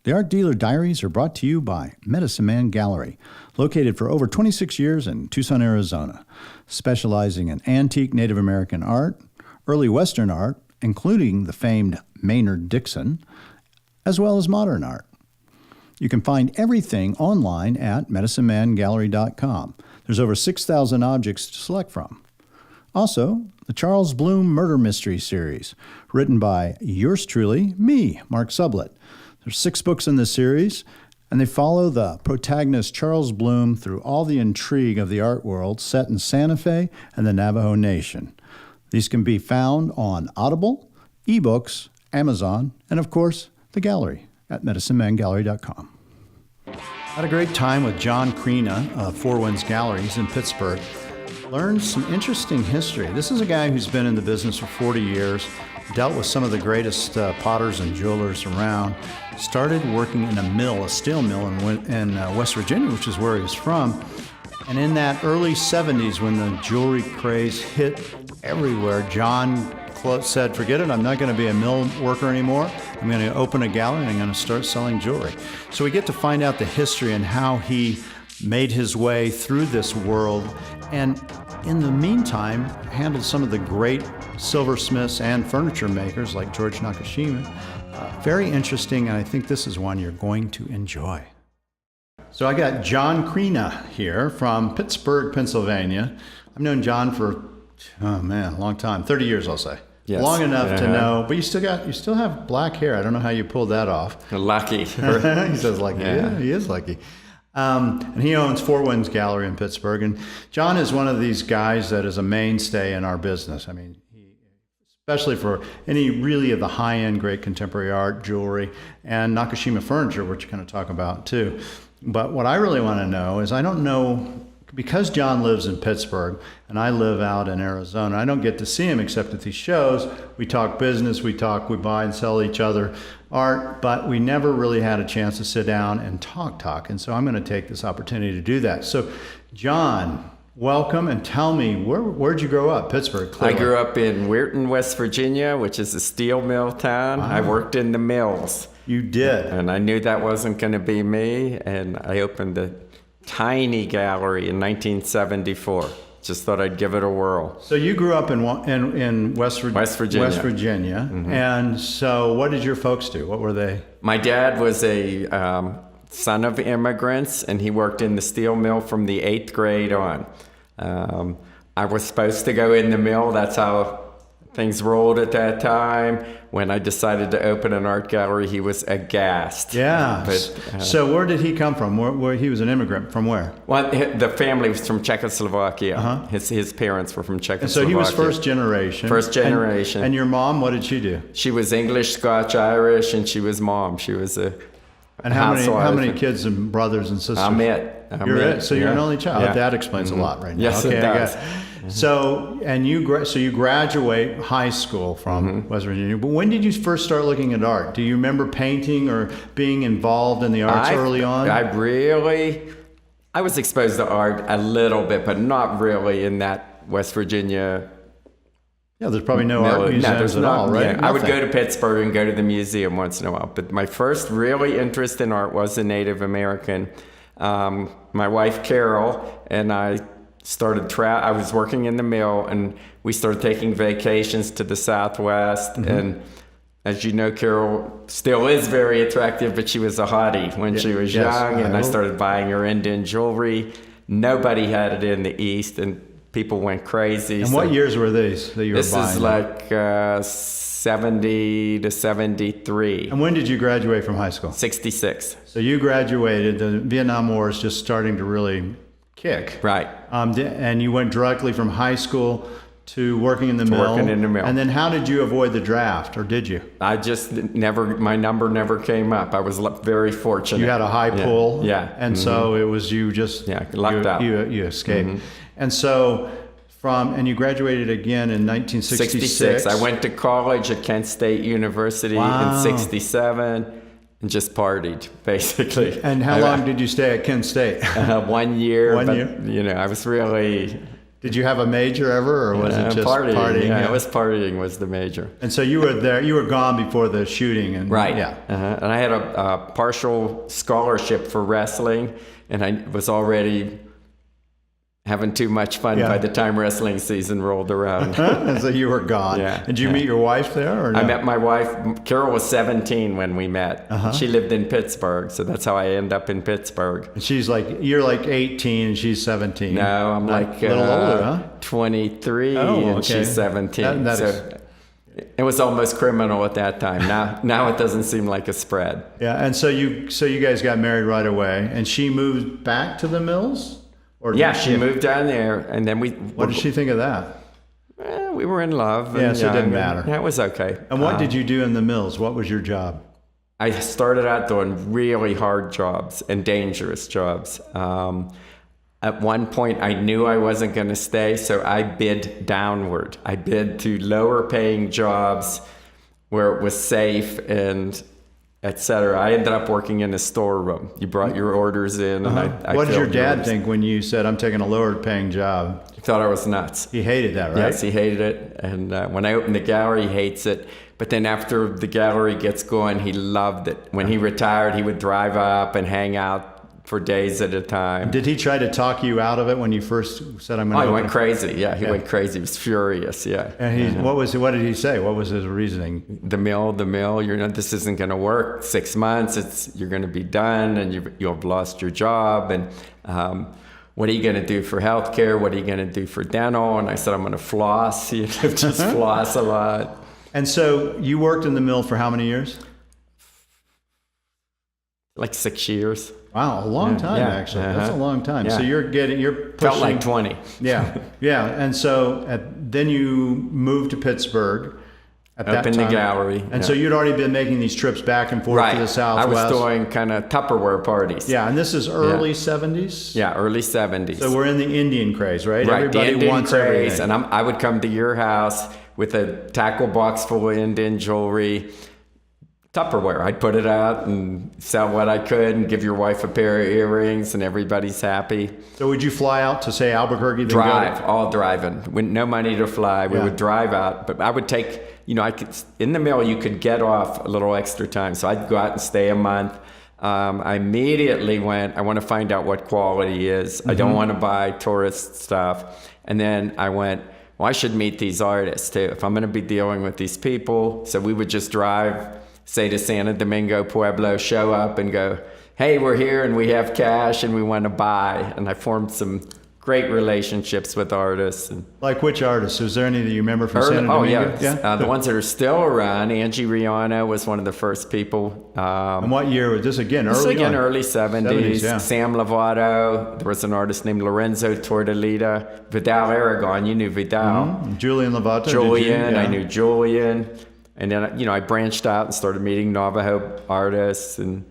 The Art Dealer Diaries are brought to you by Medicine Man Gallery, located for over 26 years in Tucson, Arizona, specializing in antique Native American art, early Western art, including the famed Maynard Dixon, as well as modern art. You can find everything online at medicinemangallery.com. There's over 6,000 objects to select from. Also, the Charles Bloom Murder Mystery Series, written by yours truly, me, Mark Sublette. There's 6 books in this series, and they follow the protagonist Charles Bloom through all the intrigue of the art world set in Santa Fe and the Navajo Nation. These can be found on Audible, eBooks, Amazon, and of course, the gallery at medicinemangallery.com. Had a great time with John Krena of Four Winds Galleries in Pittsburgh. Learned some interesting history. This is a guy who's been in the business for 40 years, dealt with some of the greatest potters and jewelers around, started working in a mill, a steel mill in West Virginia, which is where he was from. And in that early 70s, when the jewelry craze hit everywhere, John said, forget it, I'm not going to be a mill worker anymore. I'm going to open a gallery and I'm going to start selling jewelry. So we get to find out the history and how he made his way through this world, and in the meantime, handled some of the great silversmiths and furniture makers like George Nakashima. Very interesting, and I think this is one you're going to enjoy. So I got John Krena here from Pittsburg, Pennsylvania. I've known John for, a long time, 30 years, I'll say. Yes. Long enough to know, but you still have black hair. I don't know how you pulled that off. Lucky. He says lucky. Yeah, he is lucky. And he owns Four Winds Gallery in Pittsburgh. And John is one of these guys that is a mainstay in our business. I mean, especially for any really of the high-end great contemporary art, jewelry, and Nakashima furniture, which we're going to talk about too. But what I really want to know is, I don't know, because John lives in Pittsburgh and I live out in Arizona, I don't get to see him except at these shows. We talk business, we buy and sell each other art, but we never really had a chance to sit down and talk. And so I'm going to take this opportunity to do that. So John, welcome, and tell me, where'd you grow up? Pittsburgh, clearly. I grew up in Weirton, West Virginia, which is a steel mill town. Wow. I worked in the mills. You did? And I knew that wasn't going to be me, and I opened a tiny gallery in 1974. Just thought I'd give it a whirl. So you grew up in West Virginia. West Virginia. Mm-hmm. And so what did your folks do? What were they? My dad was a son of immigrants, and he worked in the steel mill from the 8th grade on. I was supposed to go in the mill. That's how things rolled at that time. When I decided to open an art gallery, he was aghast. Yeah. So where did he come from? Where he was an immigrant from where? Well, the family was from Czechoslovakia. Uh-huh. His parents were from Czechoslovakia. And so he was first generation. First generation. And your mom, what did she do? She was English, Scotch, Irish, and she was mom. She was a And how many kids and brothers and sisters? I'm it. You're it. So you're an only child. Yeah. That explains a lot right now. Yes, okay, it does. So, and you graduate high school from West Virginia. But when did you first start looking at art? Do you remember painting or being involved in the arts early on? I was exposed to art a little bit, but not really in that West Virginia. Yeah, there's probably no art museums at all, right? Yeah, I would go to Pittsburgh and go to the museum once in a while. But my first really interest in art was the Native American. My wife, Carol, and I started I was working in the mill, and we started taking vacations to the Southwest. Mm-hmm. And as you know, Carol still is very attractive, but she was a hottie when she was young. And I started buying her Indian jewelry. Nobody had it in the East, and people went crazy. And what years were these that you were buying? This is like 70 to 73. And when did you graduate from high school? 66. So you graduated, the Vietnam War is just starting to really kick. Right. And you went directly from high school to working in the mill. Working in the mill. And then how did you avoid the draft, or did you? I just my number never came up. I was very fortunate. You had a high pull. Yeah. And so it was you just... lucked out. You escaped. Mm-hmm. And so... And you graduated again in 1966. 66. I went to college at Kent State University in 67 and just partied, basically. And how long did you stay at Kent State? 1 year. 1 year? You know, I was really Did you have a major ever, or was it just partying? Yeah, it was partying was the major. And so you were there. You were gone before the shooting, and right. Yeah. And I had a partial scholarship for wrestling, and I was already having too much fun by the time wrestling season rolled around. So you were gone. Yeah. And did you meet your wife there? Or no? I met my wife. Carol was 17 when we met. She lived in Pittsburgh, so that's how I ended up in Pittsburgh. And she's like, you're like 18 and she's 17. No, I'm like a little older, huh? 23 and she's 17. So it was almost criminal at that time. Now it doesn't seem like a spread. Yeah, and so you guys got married right away, and she moved back to the Mills? Or she moved down there, and then What did she think of that? We were in love. Yeah, so it didn't matter. Yeah, it was okay. And what did you do in the Mills? What was your job? I started out doing really hard jobs and dangerous jobs. At one point, I knew I wasn't going to stay, so I bid downward. I bid to lower paying jobs where it was safe and etc. I ended up working in a storeroom. You brought your orders in, and I What did your filled dad yours. think when you said, I'm taking a lower paying job? He thought I was nuts. He hated that, right? Yes, he hated it. And when I opened the gallery, he hates it. But then after the gallery gets going, he loved it. When he retired, he would drive up and hang out for days at a time. Did he try to talk you out of it when you first said, I'm going to he went crazy. Yeah, he went crazy. He was furious, yeah. And what did he say? What was his reasoning? The mill, this isn't going to work. 6 months, you're going to be done, and you'll have lost your job. And what are you going to do for healthcare? What are you going to do for dental? And I said, I'm going to floss. Just floss a lot. And so you worked in the mill for how many years? Like 6 years. Wow, a long time actually. That's a long time. So you're pushing. Felt like 20. Yeah. And so then you moved to Pittsburgh at that time. Up in the gallery. And so you'd already been making these trips back and forth to the Southwest. I was doing kind of Tupperware parties. Yeah, and this is early 70s? Yeah, early 70s. So we're in the Indian craze, right? Right, Everybody the Indian wants craze. everything. And I would come to your house with a tackle box full of Indian jewelry. Tupperware. I'd put it out and sell what I could and give your wife a pair of earrings, and everybody's happy. So would you fly out to, say, Albuquerque? All driving. With no money to fly, we would drive out. But I would take, in the mill, you could get off a little extra time. So I'd go out and stay a month. I immediately went, I want to find out what quality is. I don't want to buy tourist stuff. And then I went, well, I should meet these artists too. If I'm going to be dealing with these people. So we would just drive, say, to Santo Domingo, Pueblo, show up and go, hey, we're here and we have cash and we want to buy. And I formed some great relationships with artists. And like which artists? Was there any that you remember from Santo Domingo? The ones that are still around. Angie Rihanna was one of the first people. And what year was this again? Early 70s. Yeah. Sam Lovato. There was an artist named Lorenzo Tortolita. Vidal Aragon. You knew Vidal. Julian Lovato. I knew Julian. And then, I branched out and started meeting Navajo artists and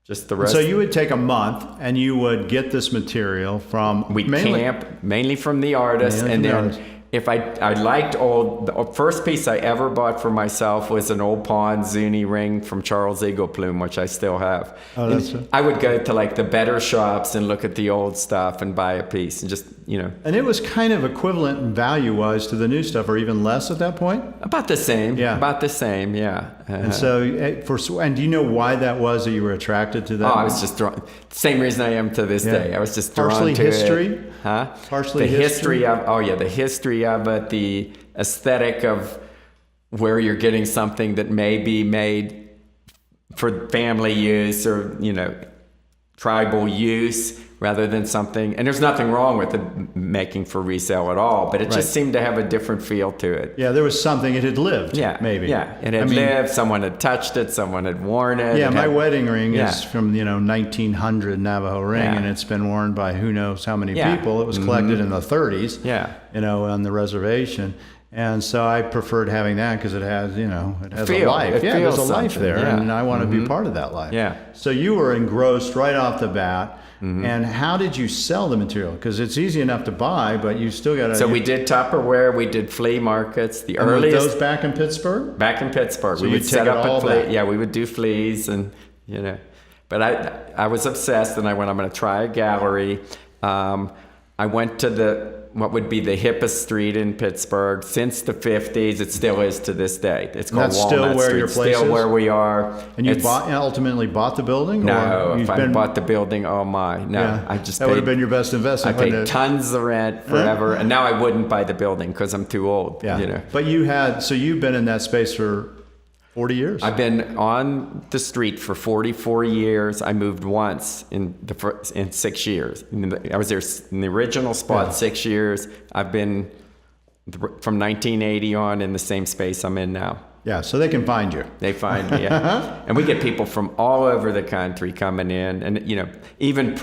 just the rest. So you would take a month and you would get this material from... We'd camp mainly from the artists. And then if I liked the first piece I ever bought for myself was an old pawn Zuni ring from Charles Eagleplume, which I still have. I would go to like the better shops and look at the old stuff and buy a piece and just, And it was kind of equivalent in value-wise to the new stuff, or even less at that point? About the same. Yeah. About the same, yeah. And so, and do you know why that was that you were attracted to that? I was just drawn. Same reason I am to this day. I was just drawn Partially to history? it. Huh? Partially the history of, the history of it, the aesthetic of where you're getting something that may be made for family use or, tribal use rather than something, and there's nothing wrong with it making for resale at all, but it just seemed to have a different feel to it. Yeah, there was something, it had lived, maybe. Yeah, it had lived, someone had touched it, someone had worn it. Yeah, my wedding ring is from, 1900 Navajo ring, and it's been worn by who knows how many people. It was collected in the 30s, on the reservation. And so I preferred having that because it has, it has a life. There's a life there, and I want to be part of that life. Yeah. So you were engrossed right off the bat. And how did you sell the material? Because it's easy enough to buy, but you still got to... So we did Tupperware, we did flea markets. The earliest... Were those back in Pittsburgh? Back in Pittsburgh. So we would set up a flea. back. Yeah, we would do fleas and, But I was obsessed and I went, I'm going to try a gallery. I went to the what would be the hippest street in Pittsburgh since the 50s. It still is to this day. It's called that's Walnut still where Street. your place still is? where we are. And you ultimately bought the building? No, or if I bought the building, oh my, no. Yeah, I just that would have been your best investment. I paid tons of rent forever, and now I wouldn't buy the building because I'm too old. Yeah. You know. But you've been in that space for 40 years. I've been on the street for 44 years. I moved once in 6 years. I was there in the original spot 6 years. I've been from 1980 on in the same space I'm in now. Yeah, so they can find you. They find me, yeah. And we get people from all over the country coming in, and even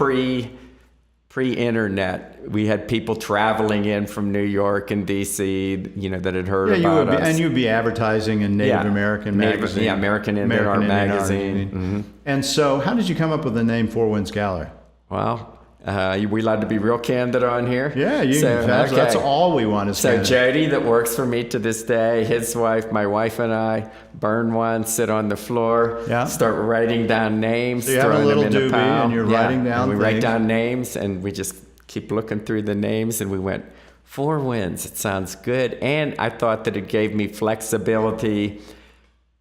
pre-internet, we had people traveling in from New York and DC, that had heard about us. And you'd be advertising in Native American magazine. Yeah, American Indian Art magazine. Mm-hmm. And so how did you come up with the name Four Winds Gallery? Well, we allowed to be real candid on here? Yeah, that's all we want is So candid. Jody, that works for me to this day, his wife, my wife and I, burn one, sit on the floor, start writing down names, so you have a little them in doobie a pile. and you're writing down and we things. write down names, and we just keep looking through the names, and we went, Four Winds, it sounds good. And I thought that it gave me flexibility.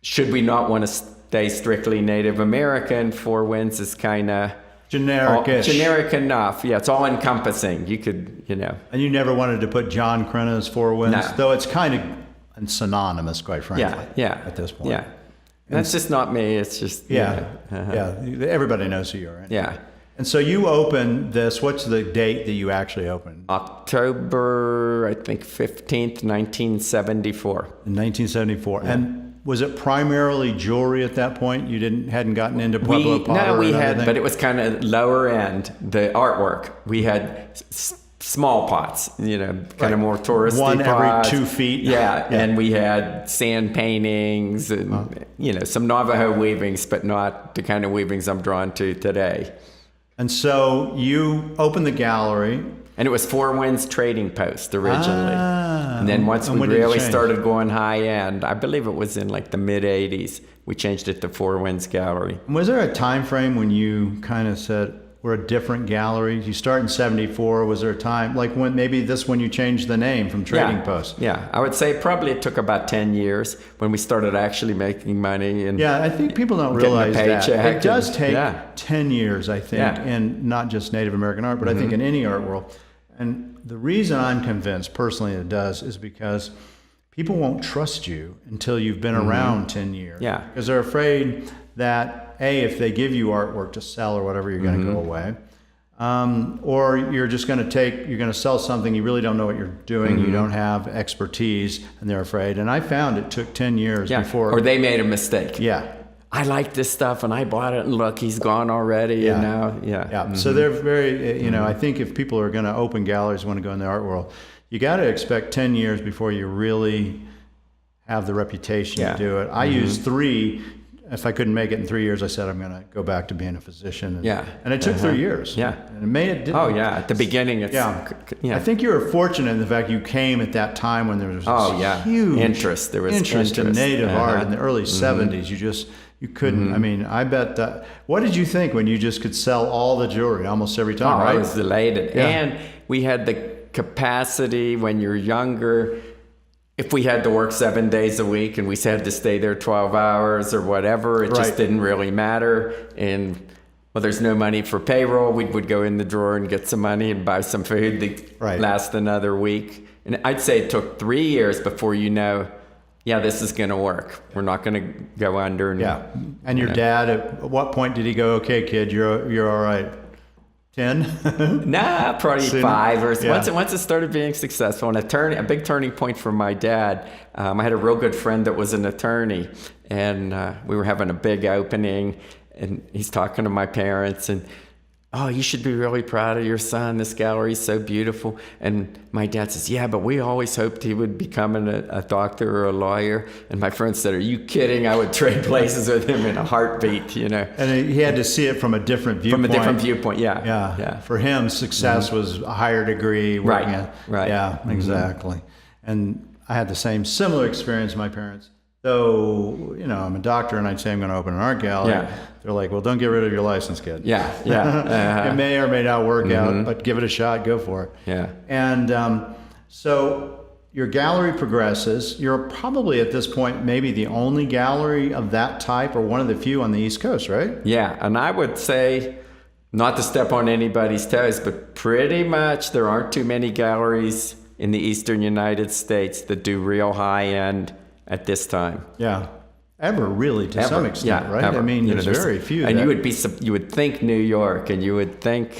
Should we not want to stay strictly Native American, Four Winds is kind of generic enough. Yeah, it's all encompassing. You could, And you never wanted to put John Krena's Four Winds, though it's kind of synonymous, quite frankly. Yeah. At this point. Yeah. That's just not me. It's just Everybody knows who you are. Yeah. And so you opened this. What's the date that you actually opened? October, I think 15th, 1974. In 1974. Yeah. And was it primarily jewelry at that point? You hadn't gotten into Pueblo pottery? No, we had, but it was kind of lower end. The artwork, we had small pots, kind of more touristy One pots. every 2 feet. Yeah, and we had sand paintings and some Navajo weavings, but not the kind of weavings I'm drawn to today. And so you opened the gallery. And it was Four Winds Trading Post originally. And then once we when did it really change? started going high end, I believe it was in like the mid 80s, we changed it to Four Winds Gallery. Was there a time frame when you kind of said, we're a different gallery? You start in 74. Was there a time, like when you changed the name from Trading Post? Yeah, I would say probably it took about 10 years when we started actually making money. And I think people don't realize that. It does take 10 years, I think, in not just Native American art, but I think in any art world. And the reason I'm convinced personally it does is because people won't trust you until you've been around 10 years. Yeah. Because they're afraid that, if they give you artwork to sell or whatever, you're going to go away. Or you're just going to sell something, you really don't know what you're doing, you don't have expertise, and they're afraid. And I found it took 10 years before. Or they made a mistake. Yeah. I like this stuff and I bought it and look, he's gone already. And now, So they're very, I think if people are going to open galleries, want to go in the art world, you got to expect 10 years before you really have the reputation to do it. I used 3. If I couldn't make it in 3 years, I said, I'm going to go back to being a physician. And it took 3 years. Yeah. And it made it. At the beginning, it's. I think you were fortunate in the fact you came at that time when there was this huge interest. There was interest in Native art in the early 70s. You couldn't, I mean, I bet that. What did you think when you just could sell all the jewelry almost every time, right? I was elated. Yeah. And we had the capacity when you're younger. If we had to work 7 days a week and we had to stay there 12 hours or whatever, it just didn't really matter. And there's no money for payroll. We would go in the drawer and get some money and buy some food to last another week. And I'd say it took 3 years before this is going to work. We're not going to go under. And your dad, at what point did he go, okay, kid, you're all right? 10? Nah, probably 5 or once it started being successful. And a big turning point for my dad. I had a real good friend that was an attorney, and we were having a big opening, and he's talking to my parents, and you should be really proud of your son. This gallery is so beautiful. And my dad says, but we always hoped he would become a doctor or a lawyer. And my friend said, are you kidding? I would trade places with him in a heartbeat, And he had to see it from a different viewpoint. From a different viewpoint, yeah. For him, success was a higher degree. Right. Yeah, exactly. And I had the similar experience. My parents So, I'm a doctor and I'd say I'm going to open an art gallery. Yeah. They're like, well, don't get rid of your license, kid. Yeah. It may or may not work out, but give it a shot, go for it. Yeah. And so your gallery progresses. You're probably at this point maybe the only gallery of that type or one of the few on the East Coast, right? Yeah, and I would say, not to step on anybody's toes, but pretty much there aren't too many galleries in the Eastern United States that do real high-end at this time. Yeah. Ever, really, to some extent, right? Ever. I mean, there's very few. And you would think New York, and you would think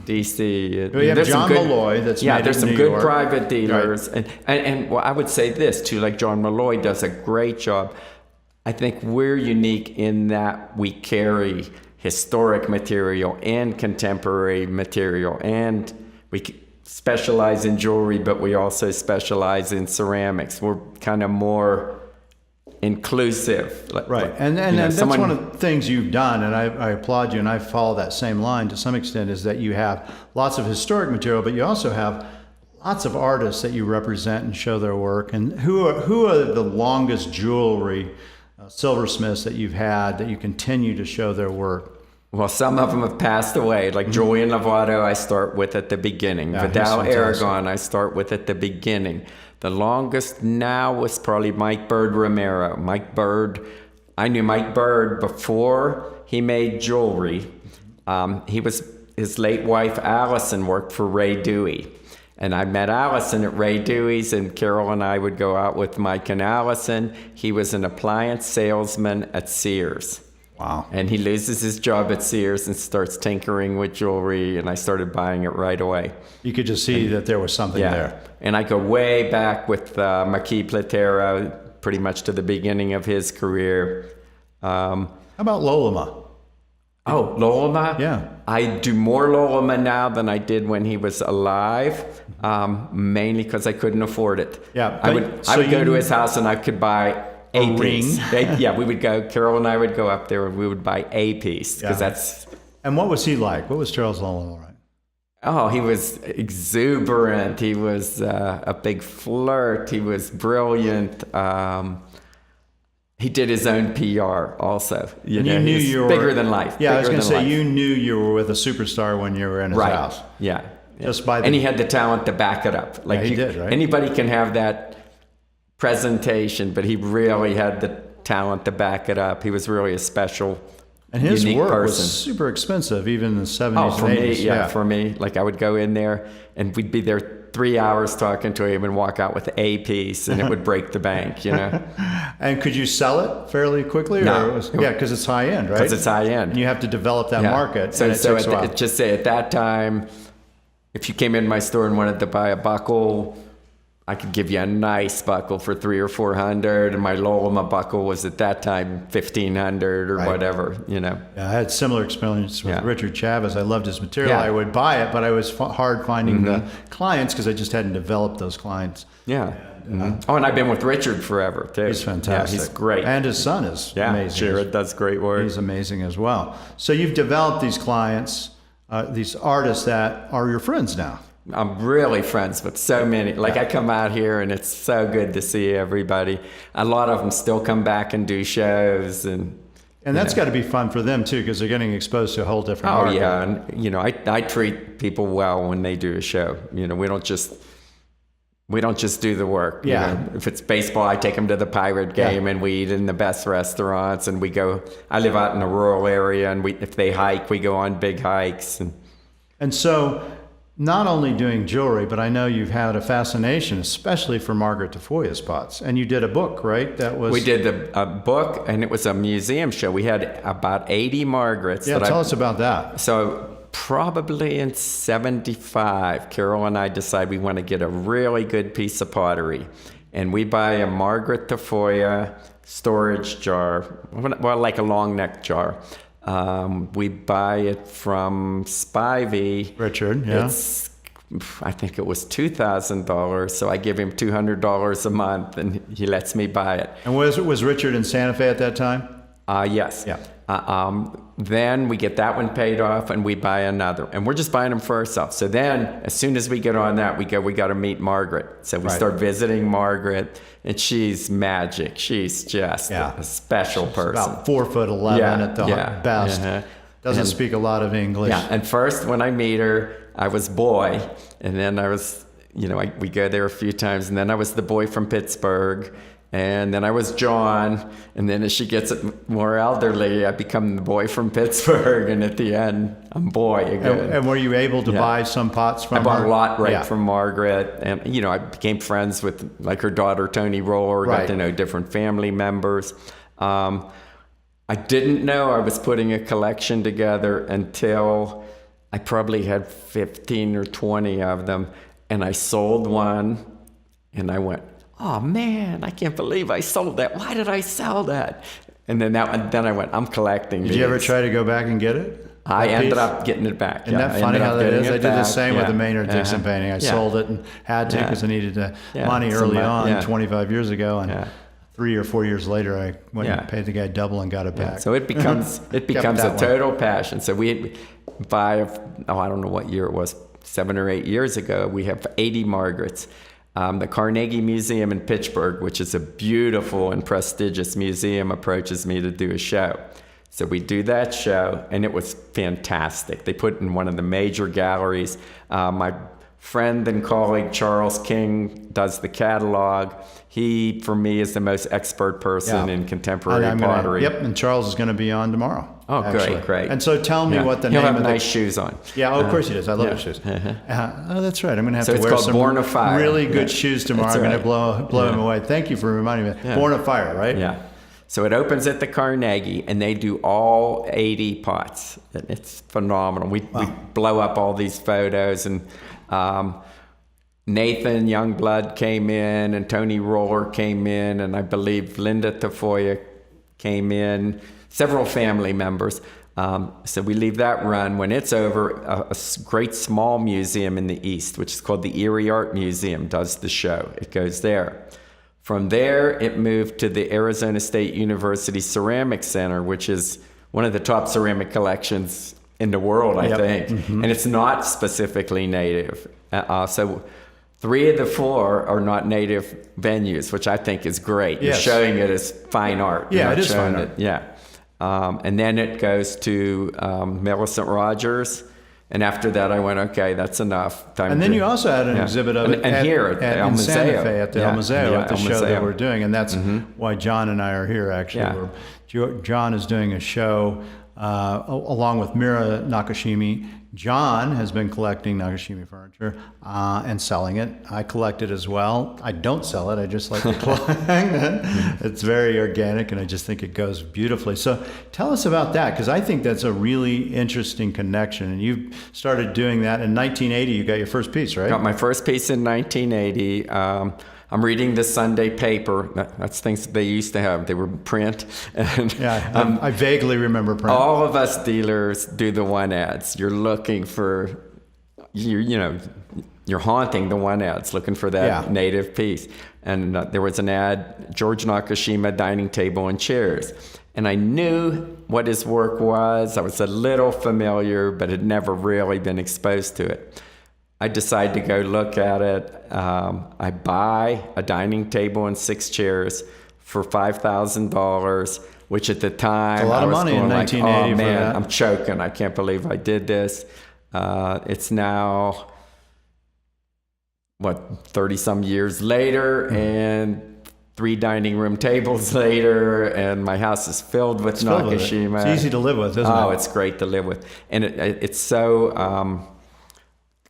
DC. We have John Malloy that's made there's in some New good York. private dealers. Right. And well, I would say this, too, like John Malloy does a great job. I think we're unique in that we carry historic material and contemporary material, and we specialize in jewelry, but we also specialize in ceramics. We're kind of more inclusive. Right. And that's one of the things you've done, and I applaud you, and I follow that same line to some extent, is that you have lots of historic material, but you also have lots of artists that you represent and show their work. And who are the longest jewelry silversmiths that you've had that you continue to show their work? Well, some of them have passed away, like Julian Lovato, I start with at the beginning. Yeah, Vidal Aragon, I start with at the beginning. The longest now was probably Mike Bird Romero. Mike Bird, I knew Mike Bird before he made jewelry. His late wife, Allison, worked for Ray Dewey. And I met Allison at Ray Dewey's, and Carol and I would go out with Mike and Allison. He was an appliance salesman at Sears. Wow. And he loses his job at Sears and starts tinkering with jewelry, and I started buying it right away. You could just see that there was something there. And I go way back with Marquis Platero, pretty much to the beginning of his career. How about Lolema? Oh, Lolema? Yeah. I do more Lolema now than I did when he was alive, mainly because I couldn't afford it. Yeah. I would go to his house and I could buy a piece. Yeah, we would go, Carol and I would go up there and we would buy a piece, because that's... And what was he like? What was Charles Lolema like? Oh, he was exuberant. He was a big flirt. He was brilliant. He did his own PR also. You knew you were bigger than life. Yeah, I was going to say, you knew you were with a superstar when you were in his house. Yeah. Just by and he had the talent to back it up. Like he did, right? Anybody can have that presentation, but he really had the talent to back it up. He was really a special, and his unique work person. Was super expensive, even in the 70s and 80s. For me. Like I would go in there and we'd be there 3 hours talking to him and walk out with a piece, and it would break the bank, And could you sell it fairly quickly? No. Because it's high end, right? Because it's high end. And you have to develop that market. So just say at that time, if you came in my store and wanted to buy a buckle, I could give you a nice buckle for $300 or $400, and my Lolema buckle was at that time $1,500 or whatever, Yeah, I had similar experience with Richard Chavez. I loved his material. Yeah. I would buy it, but I was hard finding the clients because I just hadn't developed those clients. Yeah. And I've been with Richard forever too. He's fantastic. Yeah, he's great. And his son is amazing. Jared does great work. He's amazing as well. So you've developed these clients, these artists that are your friends now. I'm really friends with so many. Like I come out here and it's so good to see everybody. A lot of them still come back and do shows, and that's got to be fun for them too, because they're getting exposed to a whole different market. Yeah, and I treat people well when they do a show. We don't just do the work. If it's baseball, I take them to the Pirate game, and we eat in the best restaurants, and we go. I live out in a rural area, and if they hike, we go on big hikes, and so. Not only doing jewelry, but I know you've had a fascination, especially for Margaret Tafoya's pots. And you did a book, right? We did a book, and it was a museum show. We had about 80 Margarets. Yeah, tell us about that. So probably in 75, Carol and I decide we want to get a really good piece of pottery. And we buy a Margaret Tafoya storage jar, well, like a long neck jar. We buy it from Spivey. Richard, I think it was $2,000. So I give him $200 a month, and he lets me buy it. And was Richard in Santa Fe at that time? Yes. Yeah. Then we get that one paid off and we buy another. And we're just buying them for ourselves. So then as soon as we get on that, we got to meet Margaret. So we start visiting Margaret, and she's magic. She's just a special person. About 4'11" at the best. Doesn't speak a lot of English. Yeah, and first when I meet her, I was boy, and then I was, we go there a few times, and then I was the boy from Pittsburgh, and then I was John, and then as she gets more elderly, I become the boy from Pittsburgh, and at the end, I'm boy again. And were you able to buy some pots from her? I bought a lot from Margaret, and I became friends with like her daughter Tony Roller, got to know different family members. I didn't know I was putting a collection together until I probably had 15 or 20 of them, and I sold one, and I went, oh man, I can't believe I sold that. Why did I sell that? And then I went, I'm collecting these. Did you ever try to go back and get it? I ended up getting it back. Isn't that funny how that is? I did the same with the Maynard Dixon painting. I sold it and had to because I needed the money early on 25 years ago. And 3 or 4 years later, I went and paid the guy double and got it back. So it becomes a total passion. So we buy, I don't know what year it was, 7 or 8 years ago, we have 80 Margarets. The Carnegie Museum in Pittsburgh, which is a beautiful and prestigious museum, approaches me to do a show. So we do that show, and it was fantastic. They put it in one of the major galleries. My friend and colleague Charles King does the catalog. He, for me, is the most expert person in contemporary pottery. And Charles is going to be on tomorrow. Oh, great. And so tell me what the name of He'll have nice shoes on. Yeah, of course he does. I love his shoes. Oh, that's right. I'm going to have to wear some Born of Fire. really good shoes tomorrow. I'm going to blow him away. Thank you for reminding me. Born of Fire, right? Yeah. So it opens at the Carnegie, and they do all 80 pots. It's phenomenal. We blow up all these photos, and Nathan Youngblood came in, and Tony Roller came in, and I believe Linda Tafoya came in, several family members. So we leave that run. When it's over, a great small museum in the East, which is called the Erie Art Museum, does the show. It goes there. From there, it moved to the Arizona State University Ceramic Center, which is one of the top ceramic collections in the world, I think. Mm-hmm. And it's not specifically native. So 3 of the 4 are not native venues, which I think is great. You're showing it as fine art. Yeah, it is fine art. And then it goes to Millicent Rogers. And after that, I went, okay, that's enough. Then you also had an exhibit of it in Santa Fe at the El Museo, at the show that we're doing. And that's why John and I are here, actually. John is doing a show along with Mira Nakashimi. John has been collecting Nakashimi furniture and selling it. I collect it as well. I don't sell it. I just like to collect it. It's very organic, and I just think it goes beautifully. So tell us about that, because I think that's a really interesting connection. And you started doing that in 1980. You got your first piece, right? Got my first piece in 1980. I'm reading the Sunday paper. That's things that they used to have. They were print. And, I vaguely remember print. All of us dealers do the one ads. You're looking for, you're haunting the one ads, looking for that native piece. And there was an ad, George Nakashima dining table and chairs. And I knew what his work was. I was a little familiar, but had never really been exposed to it. I decide to go look at it. I buy a dining table and 6 chairs for $5,000, which at the time, a lot of money in 1980 oh man, for that. I'm choking. I can't believe I did this. It's now, 30 some years later, and 3 dining room tables later, and my house is filled with Nakashima. It's easy to live with, isn't it? Oh, it's great to live with. And it's so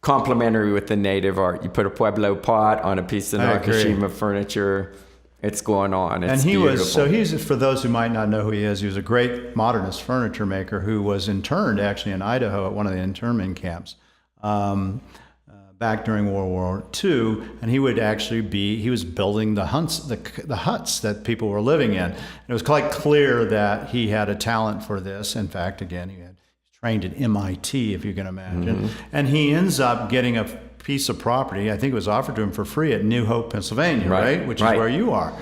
complementary with the native art. You put a Pueblo pot on a piece of Nakashima furniture, it's going on. It's beautiful. He's, for those who might not know who he is, he was a great modernist furniture maker who was interned actually in Idaho at one of the internment camps back during World War II, and he was building the huts that people were living in. And it was quite clear that he had a talent for this. In fact, again, he had trained at MIT, if you can imagine. And he ends up getting a piece of property, I think it was offered to him for free at New Hope, Pennsylvania, right? Which is where you are.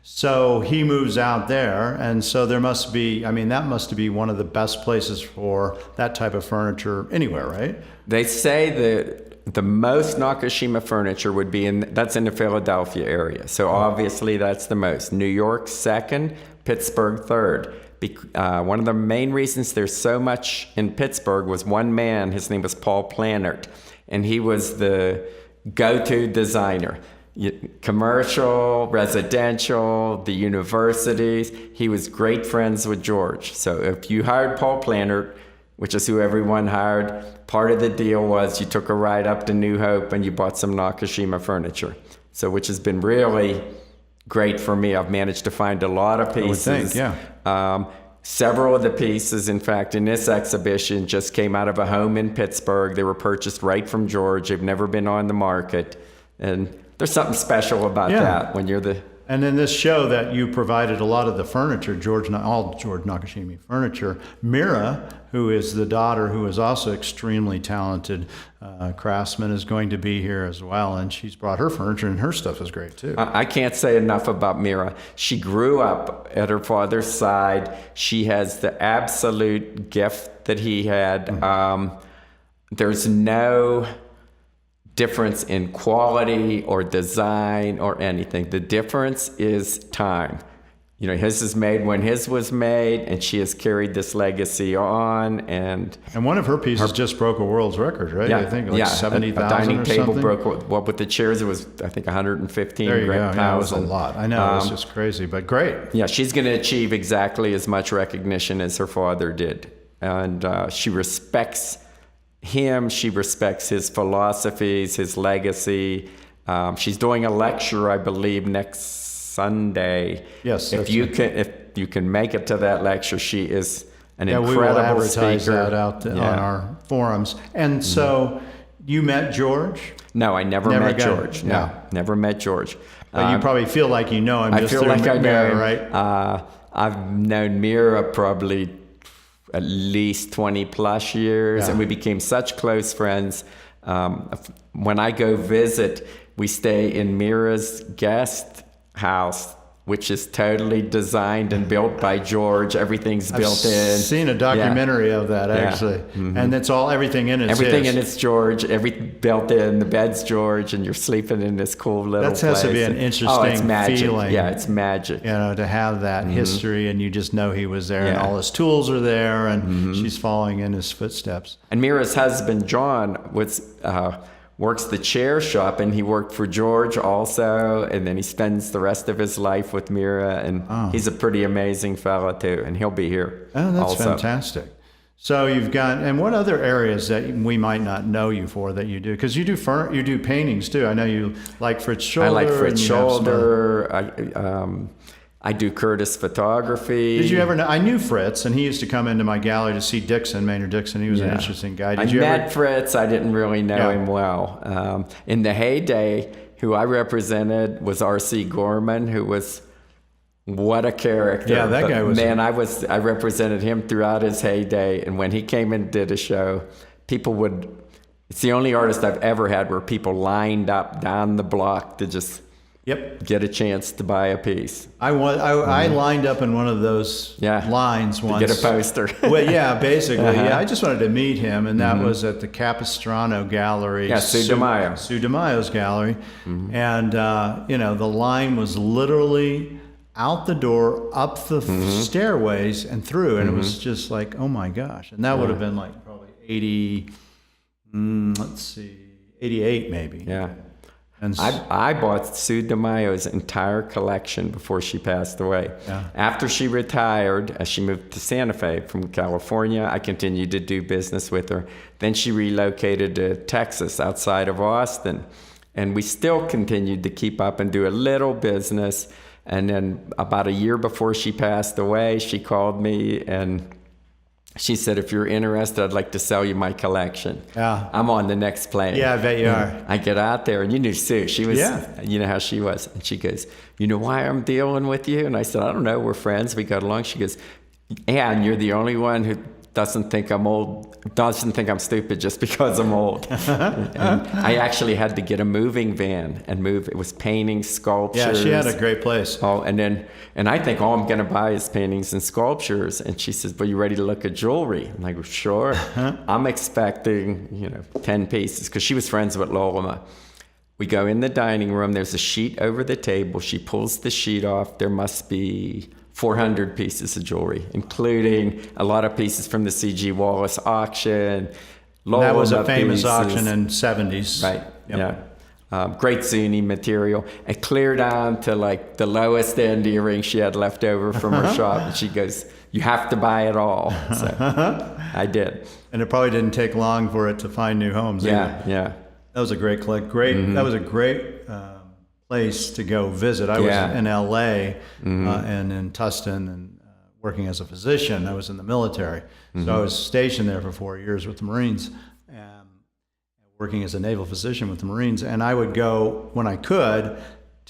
So he moves out there, and so there must be, I mean, that must be one of the best places for that type of furniture anywhere, right? They say that the most Nakashima furniture would be that's in the Philadelphia area. So obviously that's the most. New York second, Pittsburgh third. One of the main reasons there's so much in Pittsburgh was one man, his name was Paul Plannert, and he was the go-to designer. Commercial, residential, the universities. He was great friends with George. So if you hired Paul Plannert, which is who everyone hired, part of the deal was you took a ride up to New Hope and you bought some Nakashima furniture. So which has been really great for me. I've managed to find a lot of pieces. I would think, yeah. Several of the pieces, in fact, in this exhibition just came out of a home in Pittsburgh. They were purchased right from George. They've never been on the market. And there's something special about that when you're the... And in this show that you provided a lot of the furniture, all George Nakashima furniture. Mira, who is the daughter, who is also extremely talented craftsman, is going to be here as well. And she's brought her furniture, and her stuff is great too. I can't say enough about Mira. She grew up at her father's side. She has the absolute gift that he had. There's no difference in quality or design or anything. The difference is time. You know, his is made when his was made, and she has carried this legacy on. And one of her pieces just broke a world's record, right? Yeah, I think like 70,000 a dining or table something. broke. Well, with the chairs, it was I think 115. There you go. thousand. Yeah, it was a lot. I know, it's just crazy, but great. Yeah, she's going to achieve exactly as much recognition as her father did, and she respects him. She respects his philosophies, his legacy. She's doing a lecture, I believe, next Sunday. Yes. If you can make it to that lecture, she is an incredible we will advertise speaker. that out on our forums. And so you met George? No, I never met George. No, never met George. But you probably feel like you know him. I just feel through like I know Mira, him. right? I've known Mira probably at least 20 plus years, and we became such close friends. When I go visit, we stay in Mira's guest house, which is totally designed and built by George. Everything's built in. I've seen a documentary of that, actually. And it's everything in it's Everything his. in it's George. Everything built in. The bed's George, and you're sleeping in this cool little place. That has to be an interesting feeling. Yeah, it's magic. You know, to have that history, and you just know he was there, and all his tools are there, and she's following in his footsteps. And Mira's husband, John, works the chair shop, and he worked for George also, and then he spends the rest of his life with Mira, and he's a pretty amazing fella too, and he'll be here. Oh, that's also. fantastic. So you've got, and what other areas that we might not know you for that you do? Because you do paintings too. I know you like Fritz Scholder. I like Fritz Scholder. I do Curtis photography. Did you ever know? I knew Fritz, and he used to come into my gallery to see Dixon, Maynard Dixon. He was an interesting guy. I met Fritz. I didn't really know him well. In the heyday, who I represented was R.C. Gorman, who was what a character. Yeah, that guy was. Man, I represented him throughout his heyday, and when he came and did a show, people would. It's the only artist I've ever had where people lined up down the block to just. Get a chance to buy a piece. I lined up in one of those lines once. To get a poster. Well, yeah, basically. Yeah, I just wanted to meet him, and that was at the Capistrano Gallery. Yeah, Sue DeMaio. Sue DeMaio's gallery. And, the line was literally out the door, up the stairways, and through. And it was just like, oh, my gosh. And that would have been like probably 88 maybe. Yeah. And I bought Sue DeMaio's entire collection before she passed away. Yeah. After she retired, as she moved to Santa Fe from California, I continued to do business with her. Then she relocated to Texas outside of Austin. And we still continued to keep up and do a little business. And then about a year before she passed away, she called me and she said, if you're interested, I'd like to sell you my collection. Yeah. I'm on the next plane. Yeah, I bet you are. I get out there, and you knew Sue. She was, you know how she was. And she goes, you know why I'm dealing with you? And I said, I don't know. We're friends. We got along. She goes, yeah, and you're the only one who doesn't think I'm old, doesn't think I'm stupid just because I'm old. And I actually had to get a moving van and move. It was painting, sculptures. Yeah, she had a great place. Oh, and I think all I'm going to buy is paintings and sculptures. And she says, well, you ready to look at jewelry? I'm like, sure. I'm expecting, 10 pieces, because she was friends with Lolema. We go in the dining room. There's a sheet over the table. She pulls the sheet off. There must be 400 pieces of jewelry, including a lot of pieces from the C.G. Wallace auction. That was a famous pieces. Auction in the 70s. Right, Yep. yeah. Great Zuni material. And clear down to like the lowest end earring she had left over from her shop. And she goes, you have to buy it all. So I did. And it probably didn't take long for it to find new homes. Yeah, either. yeah. That was a great click. That was a great place to go visit. I was in L.A. And in Tustin and working as a physician. I was in the military. So I was stationed there for 4 years with the Marines, working as a naval physician with the Marines. And I would go, when I could,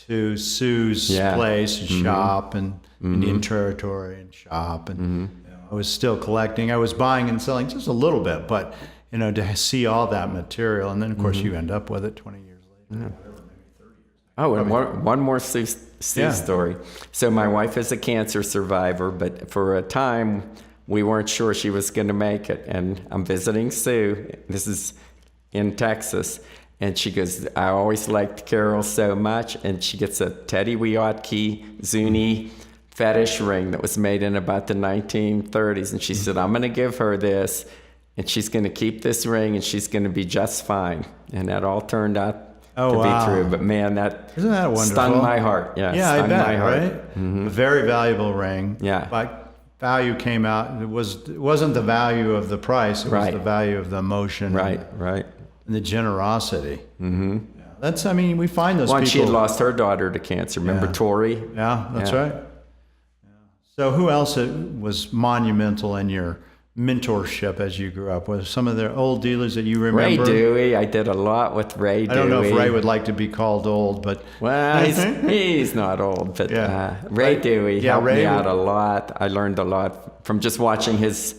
to Sue's place and shop, and Indian Territory and shop. And I was still collecting. I was buying and selling just a little bit, but to see all that material. And then, of course, you end up with it 20 years later. Yeah. Oh, and one more Sue story. So my wife is a cancer survivor, but for a time, we weren't sure she was going to make it. And I'm visiting Sue. This is in Texas. And she goes, I always liked Carol so much. And she gets a Teddy Wiatki Zuni fetish ring that was made in about the 1930s. And she said, I'm going to give her this, and she's going to keep this ring, and she's going to be just fine. And that all turned out to be true. But man, isn't that wonderful? Stung my heart. Yeah, I bet, my heart. Right? A very valuable ring. Yeah. But value came out. It wasn't the value of the price. It was the value of the emotion. Right. And the generosity. Yeah, that's. I mean, we find those people. She had lost her daughter to cancer. Remember Tori? Yeah, that's right. Yeah. So who else was monumental in your mentorship as you grew up? Was some of the old dealers that you remember? Ray Dewey. I did a lot with Ray Dewey. I don't know if Ray would like to be called old, but... Well, he's not old, but Ray Dewey helped me out a lot. I learned a lot from just watching his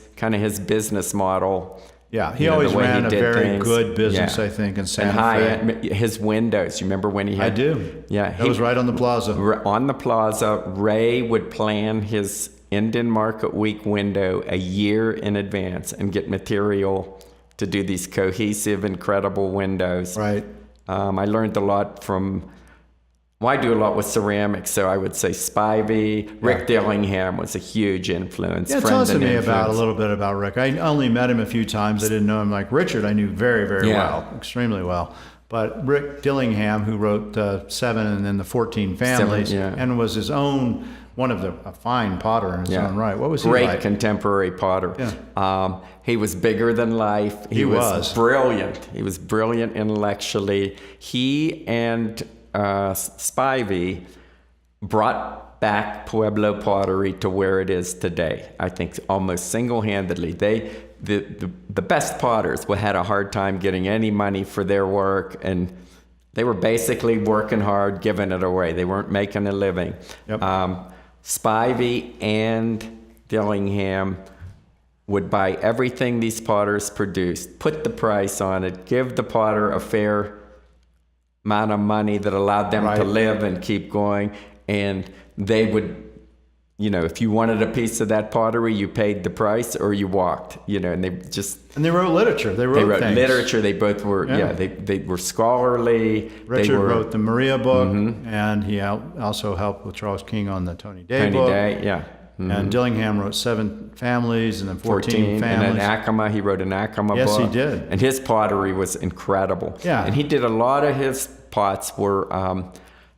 business model. Yeah, he always ran a very good business, I think, in Santa Fe. His windows, you remember when he had... I do. Yeah. That was right on the plaza. On the plaza, Ray would plan his Indian Market Week window a year in advance and get material to do these cohesive, incredible windows. Right. I learned a lot from... Well, I do a lot with ceramics, so I would say Spivey. Rick Dillingham was a huge influence. Yeah, tell us a little bit about Rick. I only met him a few times. I didn't know him like Richard. I knew very, very well, extremely well. But Rick Dillingham, who wrote 7 and then the 14 Families, and was his own, a fine potter in his own right. What was he like? Great contemporary potter. Yeah. He was bigger than life. He was brilliant. He was brilliant intellectually. He and... Spivey brought back Pueblo pottery to where it is today. I think almost single-handedly. The best potters had a hard time getting any money for their work, and they were basically working hard, giving it away. They weren't making a living. Yep. Spivey and Dillingham would buy everything these potters produced, put the price on it, give the potter a fair amount of money that allowed them to live and keep going. And they would, if you wanted a piece of that pottery, you paid the price or you walked, and they just... And they wrote literature. They wrote things. Literature. They both were, they were scholarly. Richard wrote the Maria book, and he also helped with Charles King on the Tony Day book. And Dillingham wrote 7 Families and then 14 Families. And then Acoma, he wrote an Acoma book. Yes, he did. And his pottery was incredible. Yeah. And he did a lot of his pots were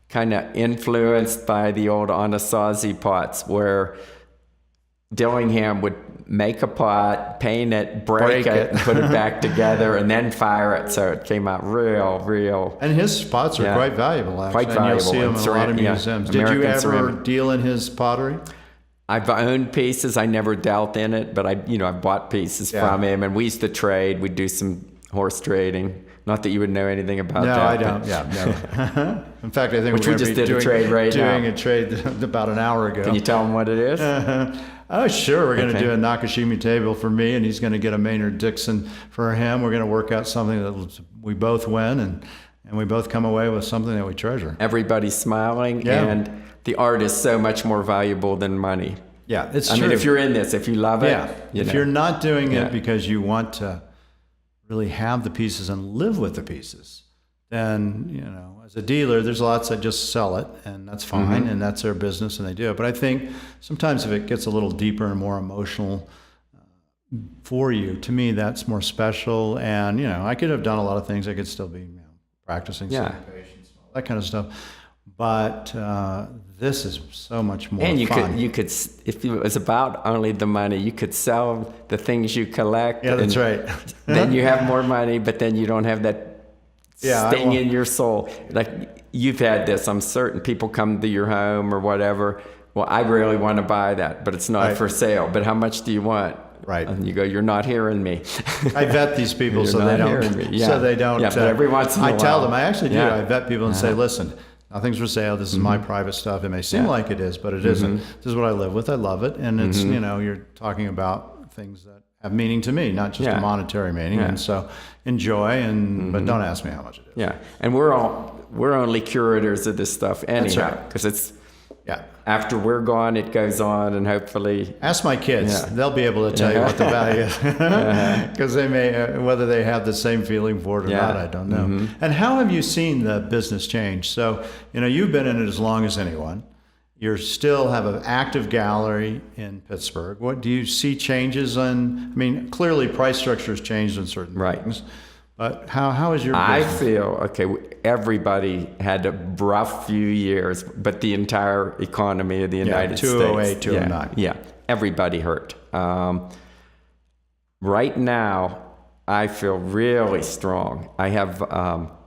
kind of influenced by the old Anasazi pots, where Dillingham would make a pot, paint it, break it, and put it back together, and then fire it, so it came out real. And his pots are quite valuable, actually. Quite valuable. And you'll see them in a lot of museums. Did you ever deal in his pottery? I've owned pieces. I never dealt in it, but I bought pieces from him, and we used to trade. We'd do some horse trading. Not that you would know anything about that. No, I don't. Yeah, no. In fact, I think we just did a trade right now. Doing a trade about an hour ago. Can you tell them what it is? Oh, sure. We're going to do a Nakashima table for me, and he's going to get a Maynard Dixon for him. We're going to work out something that we both win, and we both come away with something that we treasure. Everybody's smiling, and the art is so much more valuable than money. Yeah, it's true. I mean, if you're in this, if you love it. If you're not doing it because you want to really have the pieces and live with the pieces, then, as a dealer, there's lots that just sell it, and that's fine, and that's their business, and they do it. But I think sometimes if it gets a little deeper and more emotional for you, to me, that's more special. And, I could have done a lot of things. I could still be practicing patience, all that kind of stuff. But this is so much more and fun. You could, if it was about only the money, you could sell the things you collect. Yeah, that's right. Then you have more money, but then you don't have that sting in your soul. Like you've had this, I'm certain people come to your home or whatever. Well, I really want to buy that, but it's not for sale. But how much do you want? Right. And you go, you're not hearing me. I vet these people so they don't. So they don't. Yeah, but every once in a while. I tell them, I actually do. I vet people and say, listen, nothing's for sale. This is my private stuff. It may seem like it is, but it isn't. This is what I live with. I love it. And it's, you're talking about things that have meaning to me, not just a monetary meaning. And so enjoy, but don't ask me how much it is. Yeah. And we're only curators of this stuff anyhow. Because it's, after we're gone, it goes on, and hopefully... Ask my kids. They'll be able to tell you what the value is. Because they may, whether they have the same feeling for it or not, I don't know. And how have you seen the business change? So, you've been in it as long as anyone. You still have an active gallery in Pittsburgh. What do you see changes on? I mean, clearly price structure has changed on certain things. But how is your business? I feel, everybody had a rough few years, but the entire economy of the United States. 2008, 2009. Yeah, everybody hurt. Right now, I feel really strong. I have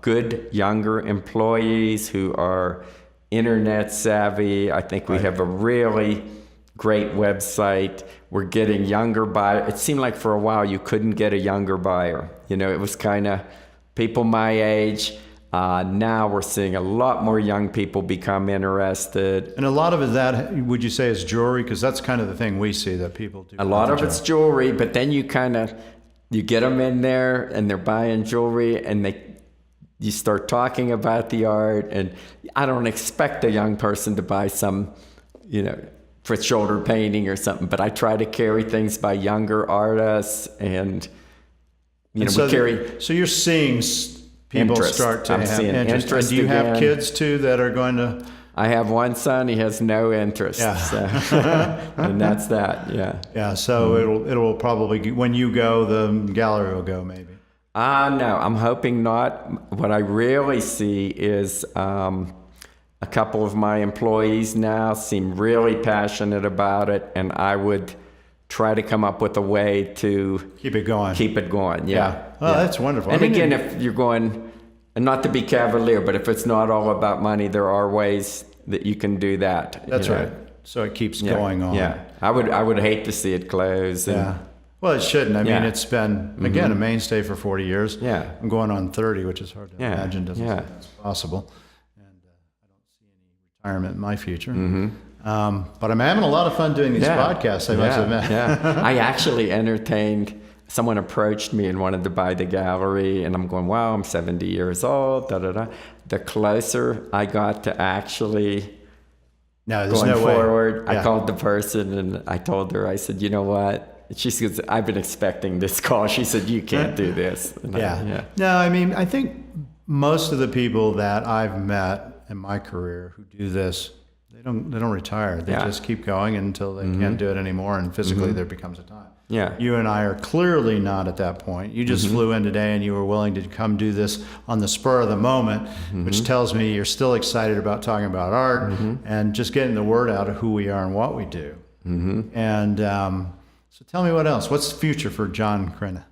good younger employees who are internet savvy. I think we have a really great website. We're getting younger buyers. It seemed like for a while you couldn't get a younger buyer. It was kind of people my age. Now we're seeing a lot more young people become interested. And a lot of that, would you say, is jewelry? Because that's kind of the thing we see that people do. A lot of it's jewelry, but then you get them in there and they're buying jewelry, and you start talking about the art. And I don't expect a young person to buy some, for shoulder painting or something, but I try to carry things by younger artists, and so we carry. So you're seeing people start to have interest. And do you have kids too that are going to? I have one son. He has no interest. Yeah. So, and that's that. Yeah. Yeah. So it'll probably, when you go, the gallery will go maybe. No, I'm hoping not. What I really see is a couple of my employees now seem really passionate about it, and I would try to come up with a way to keep it going. Yeah. Well, that's wonderful. And again, if you're going, and not to be cavalier, but if it's not all about money, there are ways that you can do that. That's right. So it keeps going on. Yeah. I would hate to see it close. Yeah. Well, it shouldn't. I mean, it's been, again, a mainstay for 40 years. Yeah. I'm going on 30, which is hard to imagine. Doesn't seem that's possible. And I don't see any retirement in my future. But I'm having a lot of fun doing these podcasts, I must admit. I actually entertained, someone approached me and wanted to buy the gallery, and I'm going, wow, I'm 70 years old, The closer I got to actually going forward, I called the person and I told her, I said, you know what? She says, I've been expecting this call. She said, you can't do this. No, I mean, I think most of the people that I've met in my career who do this, they don't retire. They just keep going until they can't do it anymore, and physically there becomes a time. Yeah. You and I are clearly not at that point. You just flew in today and you were willing to come do this on the spur of the moment, which tells me you're still excited about talking about art and just getting the word out of who we are and what we do. And so tell me what else. What's the future for John Krena?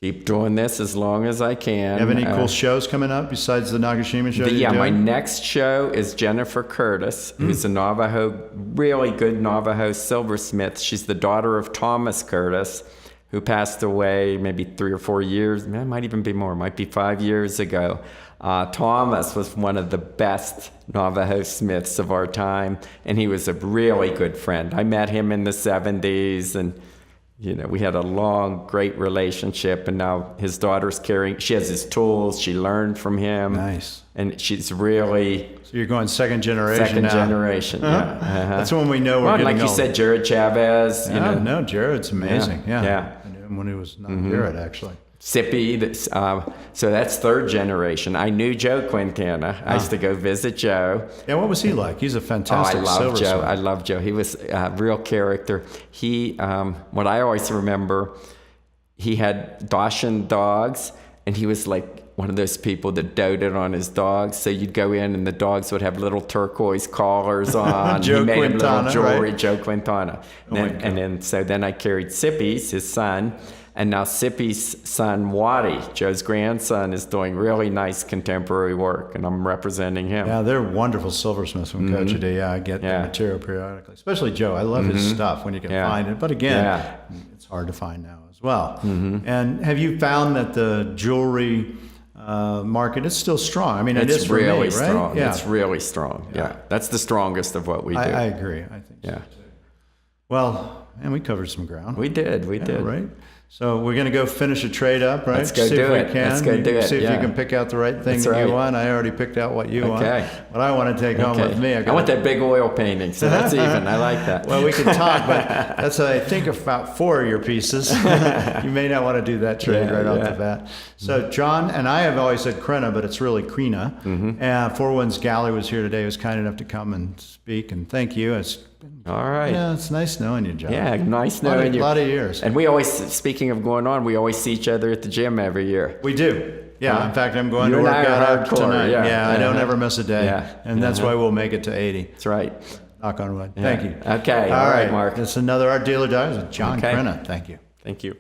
Keep doing this as long as I can. You have any cool shows coming up besides the Nakashima show? My next show is Jennifer Curtis, who's a really good Navajo silversmith. She's the daughter of Thomas Curtis, who passed away maybe 3 or 4 years, it might even be more, might be 5 years ago. Thomas was one of the best Navajo smiths of our time, and he was a really good friend. I met him in the 70s, and we had a long, great relationship, and now his daughter's she has his tools, she learned from him. Nice. And she's really... So you're going second generation Second now. generation, yeah. Uh-huh. That's when we know we're getting like you old. said, Jared Chavez. No, Jared's amazing. Yeah. I knew him when he was not Jared, actually. Sippy, so that's third generation. I knew Joe Quintana. I used to go visit Joe. Yeah, what was he like? He's a fantastic silversmith. Joe. I love Joe. He was a real character. He, what I always remember, he had Dachshund dogs, and he was like one of those people that doted on his dogs. So you'd go in, and the dogs would have little turquoise collars on. Joe he made Quintana, him little jewelry, right? Joe Quintana. Then I carried Sippy's, his son. And now Sippy's son, Waddy, Joe's grandson, is doing really nice contemporary work, and I'm representing him. Yeah, they're wonderful silversmiths from Cochise. Yeah, I get the material periodically. Especially Joe. I love his stuff when you can find it. But again, it's hard to find now as well. And have you found that the jewelry market is still strong? I mean, it is for really me, strong. Right? Yeah. It's really strong. Yeah. That's the strongest of what we do. I agree. I think so, too. Well, and we covered some ground. We did. Right? So we're going to go finish a trade up, right? Let's go see do if we it. can. Let's go do it. See if you can pick out the right thing that you want. I already picked out what you want. What I want to take home with me. I want that big oil painting, so that's even. I like that. Well, we can talk, but that's, I think, about 4 of your pieces. You may not want to do that trade off the bat. So John, and I have always said Krena, but it's really Krena. And Four Winds Gallery was here today. He was kind enough to come and speak, and thank you. All right. Yeah, it's nice knowing you, John. Yeah, nice knowing you. A lot of years. And we always, speaking of going on, we always see each other at the gym every year. We do. Yeah, in fact, I'm going to work out tonight. Yeah, I don't ever miss a day. And that's why we'll make it to 80. That's right. Knock on wood. Thank you. Okay. All right, Mark. It's another Art Dealer Diaries with John Krena. Thank you. Thank you.